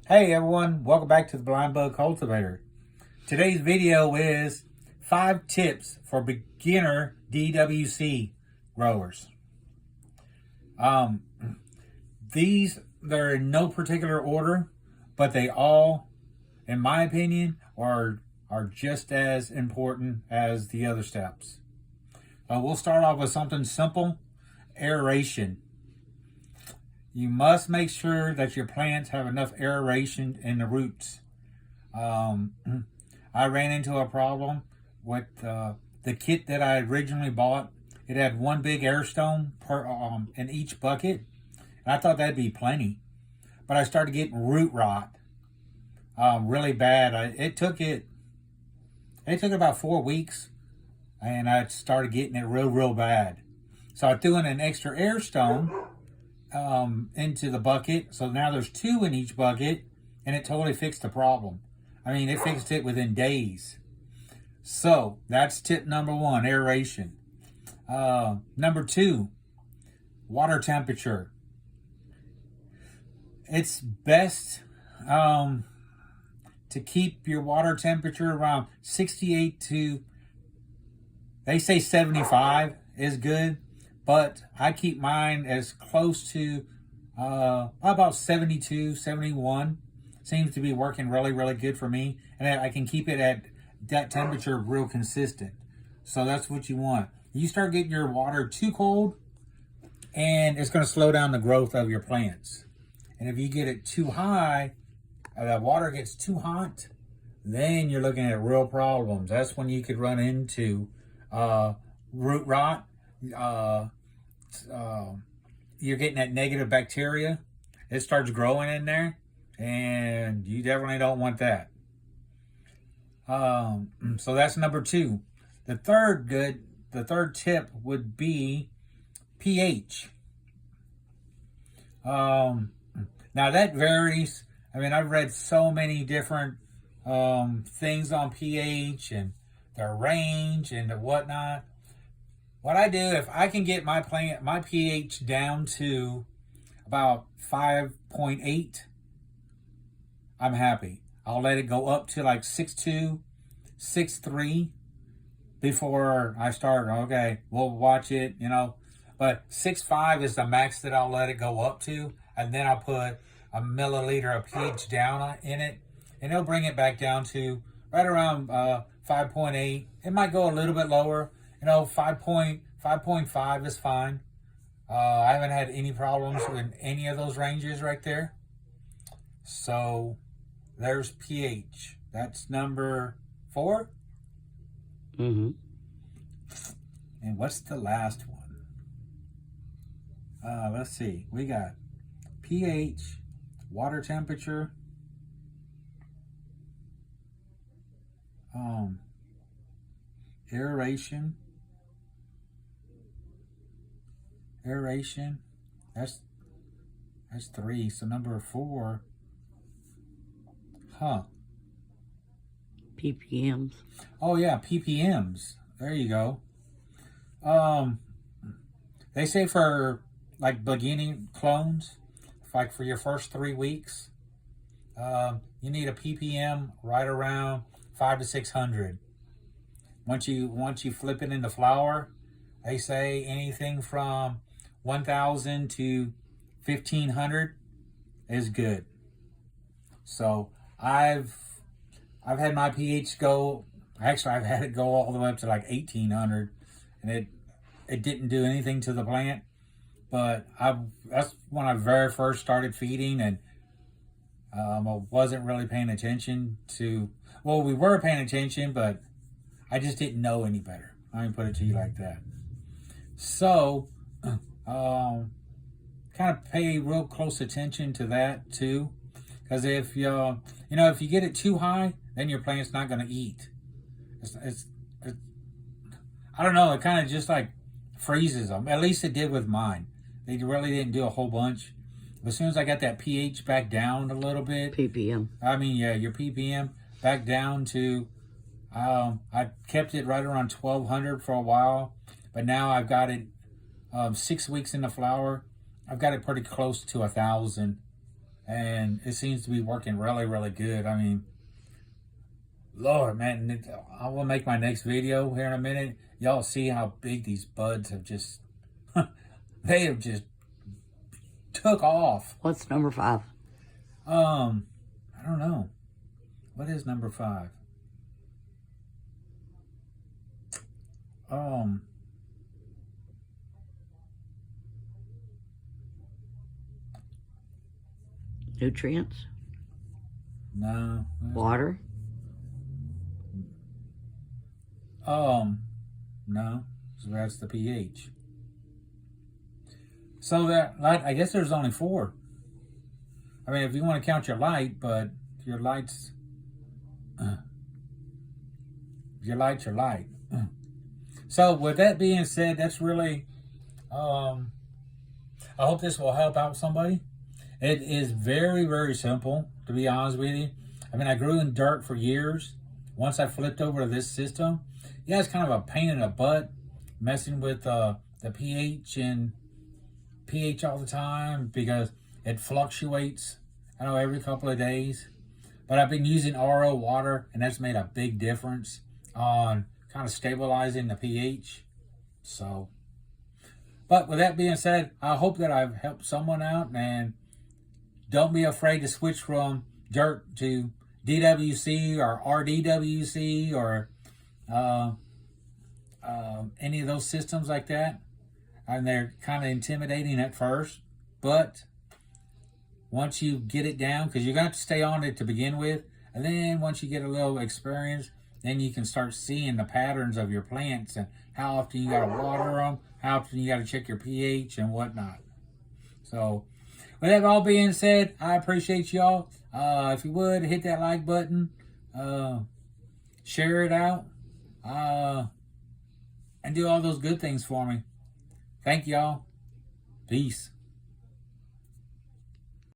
Hey everyone, welcome back to the Blind Bug Cultivator. Today's video is 5 tips for beginner DWC growers. They're in no particular order, but they all, in my opinion, are just as important as the other steps. We'll start off with something simple: aeration. You must make sure that your plants have enough aeration in the roots. I ran into a problem with the kit that I originally bought. It had one big air stone in each bucket, and I thought that'd be plenty. But I started getting root rot really bad. It took about 4 weeks, and I started getting it real bad. So I threw in an extra air stone into the bucket, so now there's 2 in each bucket, and it totally fixed the problem. I mean, it fixed it within days. So that's tip number 1: aeration. Number 2: water temperature. It's best to keep your water temperature around 68 to, they say 75 is good, but I keep mine as close to about 72, 71. Seems to be working really good for me. And I can keep it at that temperature real consistent. So that's what you want. You start getting your water too cold, and it's going to slow down the growth of your plants. And if you get it too high, the water gets too hot, then you're looking at real problems. That's when you could run into root rot. You're getting that negative bacteria. It starts growing in there, and you definitely don't want that. So that's number 2. The third tip would be pH. Now that varies. I mean, I've read so many different things on pH and their range and the whatnot. What I do, if I can get my pH down to about 5.8, I'm happy. I'll let it go up to like 6.2, 6.3 before I start. Okay, we'll watch it, But 6.5 is the max that I'll let it go up to, and then I'll put a milliliter of pH down in it, and it'll bring it back down to right around 5.8. It might go a little bit lower. 5.5 is fine. I haven't had any problems with any of those ranges right there. So there's pH. That's number 4. Mm-hmm. And what's the last one? Let's see. We got pH, water temperature, aeration. That's 3. So number 4. ppms. Oh yeah, ppms. There you go. They say for like beginning clones, like for your first 3 weeks, you need a ppm right around 500 to 600. Once you flip it into flower, they say anything from 1,000 to 1,500 is good. So I've had my pH go. Actually, I've had it go all the way up to like 1,800, and it didn't do anything to the plant. But that's when I very first started feeding, and I wasn't really paying attention to. Well, we were paying attention, but I just didn't know any better. I can put it to you like that. So, kind of pay real close attention to that too, because if if you get it too high, then your plant's not going to eat. It's I don't know. It kind of just like freezes them. At least it did with mine. They really didn't do a whole bunch. But as soon as I got that pH back down a little bit, ppm. I mean, yeah, your ppm back down to. I kept it right around 1,200 for a while, but now I've got it 6 weeks in the flower. I've got it pretty close to 1,000, and it seems to be working really, really good. I mean, Lord, man, I will make my next video here in a minute. Y'all see how big these buds have just, they have just took off. What's number 5? I don't know. What is number 5? Nutrients? No. Water? No. So that's the pH. So that, I guess there's only 4. I mean, if you want to count your light, but your light's your light. So with that being said, that's really, I hope this will help out somebody. It is very, very simple, to be honest with you. I mean, I grew in dirt for years. Once I flipped over to this system, yeah, it's kind of a pain in the butt messing with the pH and pH all the time because it fluctuates, I know, every couple of days. But I've been using RO water, and that's made a big difference on kind of stabilizing the pH. So, but with that being said, I hope that I've helped someone out, and don't be afraid to switch from dirt to DWC or RDWC or any of those systems like that. And they're kind of intimidating at first, but once you get it down, because you're going to have to stay on it to begin with, and then once you get a little experience, then you can start seeing the patterns of your plants and how often you got to water them, how often you got to check your pH and whatnot. So, with that all being said, I appreciate y'all. If you would, hit that like button, share it out, and do all those good things for me. Thank y'all. Peace.